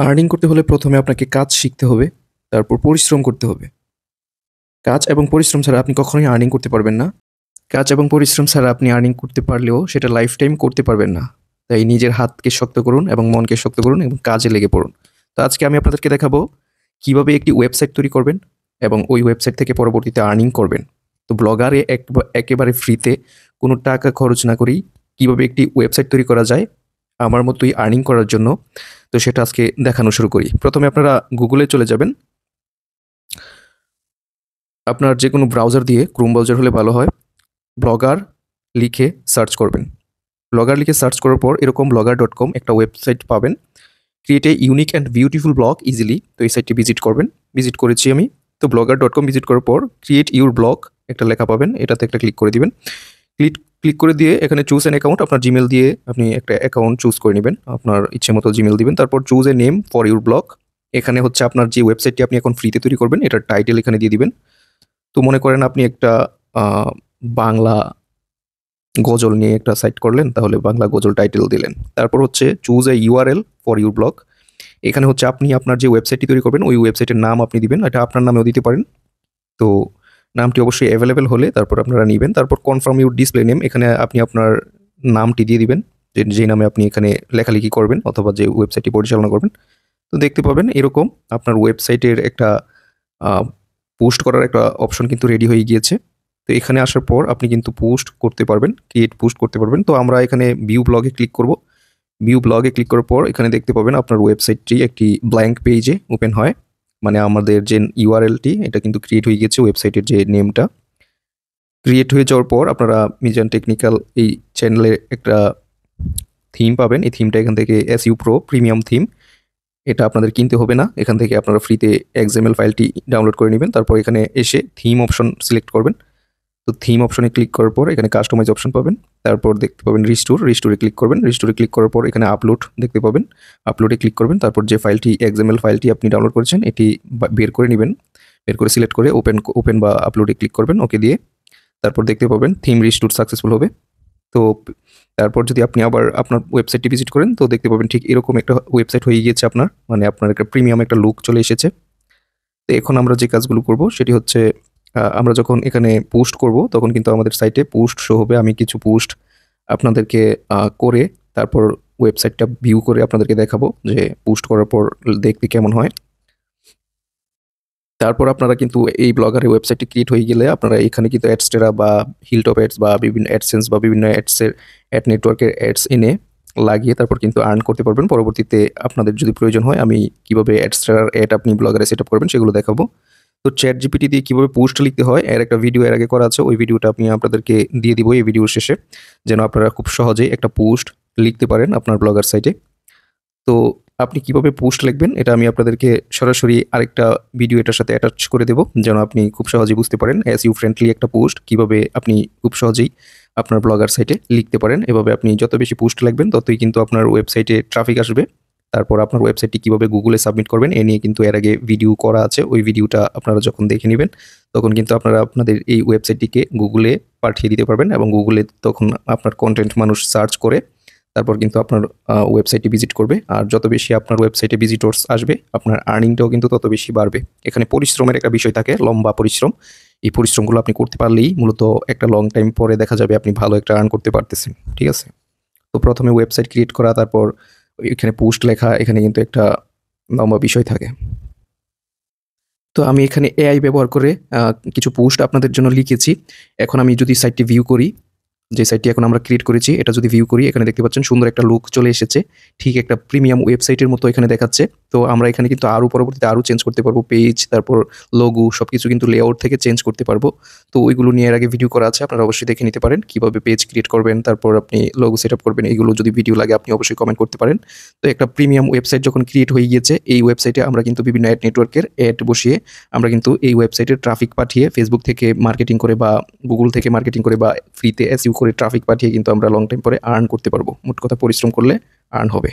Earning করতে হলে প্রথমে আপনাকে কাজ শিখতে হবে, তারপর পরিশ্রম করতে হবে। কাজ এবং পরিশ্রম ছাড়া আপনি কখনোই আর্নিং করতে পারবেন না। কাজ এবং পরিশ্রম ছাড়া আপনি আর্নিং করতে পারলেও সেটা লাইফ টাইম করতে পারবেন না। তাই নিজের হাতকে শক্ত করুন এবং মনকে শক্ত করুন এবং কাজে লেগে পড়ুন। তো আজকে আমি আপনাদেরকে দেখাবো কিভাবে একটি ওয়েবসাইট তৈরি করবেন এবং ওই ওয়েবসাইট থেকে পরবর্তীতে আর্নিং করবেন। তো ব্লগারে একেবারে ফ্রিতে কোনো টাকা খরচ না করেই কিভাবে একটি ওয়েবসাইট তৈরি করা যায় আমার মতোই আর্নিং করার জন্য। তো সেটা আজকে দেখানো শুরু করি। প্রথমে আপনারা গুগলে চলে যাবেন। আপনার যেকোনো ব্রাউজার দিয়ে ক্রোম ব্রাউজার হলে ভালো হয়। ব্লগার লিখে সার্চ করবেন। ব্লগার লিখে সার্চ করার পর এরকম blogger.com একটা ওয়েবসাইট পাবেন। Create a unique and beautiful blog easily. তো এই সাইটটি ভিজিট করবেন। ভিজিট করেছি আমি। তো blogger.com ভিজিট করার পর ক্রিয়েট ইউর ব্লগ একটা লেখা পাবেন। এটাতে একটা ক্লিক করে দিবেন। ক্লিক করে দিয়ে এখানে চুজ অ্যান অ্যাকাউন্ট, আপনার জিমেল দিয়ে আপনি একটা অ্যাকাউন্ট চুজ করে নেবেন। আপনার ইচ্ছে মতো জিমেল দিবেন। তারপর choose a name for your blog. এখানে হচ্ছে আপনার যে ওয়েবসাইটটি আপনি এখন ফ্রিতে তৈরি করবেন এটার টাইটেল এখানে দিয়ে দিবেন। তো মনে করেন আপনি একটা বাংলা গজল নিয়ে একটা সাইট করলেন, তাহলে বাংলা গজল টাইটেল দিলেন। তারপর হচ্ছে choose a URL for your blog. এখানে হচ্ছে আপনি আপনার যে ওয়েবসাইটটি তৈরি করবেন ওই ওয়েবসাইটের নাম আপনি দিবেন। এটা আপনার নামেও দিতে পারেন। তো নামটি অবশ্যই অ্যাভেলেবেল হলে তারপর আপনারা নিবেন। তারপর কনফার্ম ইউর ডিসপ্লে নেম, এখানে আপনি আপনার নামটি দিয়ে দিবেন, যে নামে আপনি এখানে লেখালেখি করবেন অথবা যে ওয়েবসাইটটি পরিচালনা করবেন। তো দেখতে পাবেন এরকম আপনার ওয়েবসাইটের একটা পোস্ট করার একটা অপশন কিন্তু রেডি হয়ে গিয়েছে। তো এখানে আসার পর আপনি কিন্তু পোস্ট করতে পারবেন, ক্রিয়েট পোস্ট করতে পারবেন। তো আমরা এখানে ভিউ ব্লগে ক্লিক করব। ভিউ ব্লগে ক্লিক করার পর এখানে দেখতে পাবেন আপনার ওয়েবসাইটটি একটি ব্ল্যাঙ্ক পেজে ওপেন হয়। মানে আমাদের যে ইউআরএলটি এটা কিন্তু ক্রিয়েট হয়ে গেছে, ওয়েবসাইটের যে নেমটা ক্রিয়েট হয়ে যাওয়ার পর আপনারা মিজান টেকনিক্যাল এই চ্যানেলে একটা থিম পাবেন। এই থিমটা এখান থেকে এসইউ প্রো প্রিমিয়াম থিম, এটা আপনাদের কিনতে হবে না। এখান থেকে আপনারা ফ্রিতে XML ফাইলটি ডাউনলোড করে নেবেন। তারপর এখানে এসে থিম অপশন সিলেক্ট করবেন। তো থিম অপশনে ক্লিক করার পর এখানে কাস্টমাইজ অপশন পাবেন। তারপর দেখতে পাবেন রিস্টোরে ক্লিক করবেন। রিস্টোরে ক্লিক করার পর এখানে আপলোড দেখতে পাবেন। আপলোডে ক্লিক করবেন। তারপর যে ফাইলটি XML ফাইলটি আপনি ডাউনলোড করেছেন এটি বের করে নেবেন। বের করে সিলেক্ট করে ওপেন বা আপলোডে ক্লিক করবেন, ওকে দিয়ে। তারপর দেখতে পাবেন থিম রিস্টোর সাকসেসফুল হবে। তো তারপর যদি আপনি আবার আপনার ওয়েবসাইটটি ভিজিট করেন তো দেখতে পাবেন ঠিক এরকম একটা ওয়েবসাইট হয়ে গিয়েছে আপনার, মানে আপনার একটা প্রিমিয়াম একটা লুক চলে এসেছে। তো এখন আমরা যে কাজগুলো করব সেটি হচ্ছে আমরা যখন এখানে পোস্ট করব তখন কিন্তু আমাদের সাইটে পোস্ট শো হবে। আমি কিছু পোস্ট আপনাদেরকে করে তারপর ওয়েবসাইটটা ভিউ করে আপনাদেরকে দেখাবো যে পোস্ট করার পর দেখতে কেমন হয়। তারপর আপনারা কিন্তু এই ব্লগারের ওয়েবসাইটটি ক্রিয়েট হয়ে গেলে আপনারা এখানে কিন্তু অ্যাডস্টেরা বা হিলটপ অ্যাডস বা বিভিন্ন অ্যাডসেন্স বা বিভিন্ন অ্যাড নেটওয়ার্কের অ্যাডস এনে লাগিয়ে তারপর কিন্তু আর্ন করতে পারবেন। পরবর্তীতে আপনাদের যদি প্রয়োজন হয় আমি কিভাবে অ্যাডস্টেরার অ্যাড আপনি ব্লগারে সেট আপ করবেন সেগুলো দেখাবো। তো চ্যাট জিপিটি দিয়ে কীভাবে পোস্ট লিখতে হয় এর একটা ভিডিও এর আগে করা আছে, ওই ভিডিওটা আমি আপনাদেরকে দিয়ে দিব এই ভিডিওর শেষে, যেন আপনারা খুব সহজেই একটা পোস্ট লিখতে পারেন আপনার ব্লগার সাইটে। তো আপনি কিভাবে পোস্ট লিখবেন এটা আমি আপনাদেরকে সরাসরি আরেকটা ভিডিও এটার সাথে অ্যাটাচ করে দেব, যেন আপনি খুব সহজেই বুঝতে পারেন এসইউ ফ্রেন্ডলি একটা পোস্ট কিভাবে আপনি খুব সহজেই আপনার ব্লগার সাইটে লিখতে পারেন। এভাবে আপনি যত বেশি পোস্ট লিখবেন ততই কিন্তু আপনার ওয়েবসাইটে ট্রাফিক আসবে। তারপর আপনার ওয়েবসাইটটি কিভাবে গুগলে সাবমিট করবেন এ নিয়ে কিন্তু এর আগে ভিডিও করা আছে। ওই ভিডিওটা আপনারা যখন দেখে নেবেন তখন কিন্তু আপনারা আপনাদের এই ওয়েবসাইটটিকে গুগলে পাঠিয়ে দিতে পারবেন এবং গুগলে তখন আপনার কন্টেন্ট মানুষ সার্চ করে তারপর কিন্তু আপনার ওয়েবসাইটে ভিজিট করবে। আর যত বেশি আপনার ওয়েবসাইটে ভিজিটর্স আসবে আপনার আর্নিংটাও কিন্তু তত বেশি বাড়বে। এখানে পরিশ্রমের একটা বিষয় থাকে, লম্বা পরিশ্রম। এই পরিশ্রমগুলো আপনি করতে পারলেই মূলত একটা লং টাইম পরে দেখা যাবে আপনি ভালো একটা আর্ন করতে পারতেছেন। ঠিক আছে? তো প্রথমে ওয়েবসাইট ক্রিয়েট করা, তারপর এখানে পোস্ট লেখা, এখানে কিন্তু একটা লম্বা বিষয় থাকে। তো আমি এখানে এআই ব্যবহার করে কিছু পোস্ট আপনাদের জন্য লিখেছি। এখন আমি যদি সাইটটি ভিউ করি, যে সাইটটি এখন আমরা ক্রিয়েট করেছি এটা যদি ভিউ করি এখানে দেখতে পাচ্ছেন সুন্দর একটা লুক চলে এসেছে। ঠিক একটা প্রিমিয়াম ওয়েবসাইটের মতো এখানে দেখাচ্ছে। তো আমরা এখানে কিন্তু আরও পরবর্তীতে আরও চেঞ্জ করতে পারবো। পেজ, তারপর লোগো সবকিছু কিন্তু লেআউট থেকে চেঞ্জ করতে পারবো। তো ওইগুলো নিয়ে এর আগে ভিডিও করা আছে, আপনারা অবশ্যই দেখে নিতে পারেন কিভাবে পেজ ক্রিয়েট করবেন, তারপর আপনি লোগো সেটআপ করবেন। এগুলো যদি ভিডিও লাগে আপনি অবশ্যই কমেন্ট করতে পারেন। তো একটা প্রিমিয়াম ওয়েবসাইট যখন ক্রিয়েট হয়ে গিয়েছে এই ওয়েবসাইটে আমরা কিন্তু বিভিন্ন অ্যাড নেটওয়ার্কের অ্যাড বসিয়ে আমরা কিন্তু এই ওয়েবসাইটের ট্রাফিক পাঠিয়ে ফেসবুক থেকে মার্কেটিং করে বা গুগল থেকে মার্কেটিং করে বা ফ্রিতে এসইউ করে ট্রাফিক পাঠিয়ে কিন্তু আমরা লং টাইম পরে আর্ন করতে পারবো। মোট কথা পরিশ্রম করলে আর্ন হবে।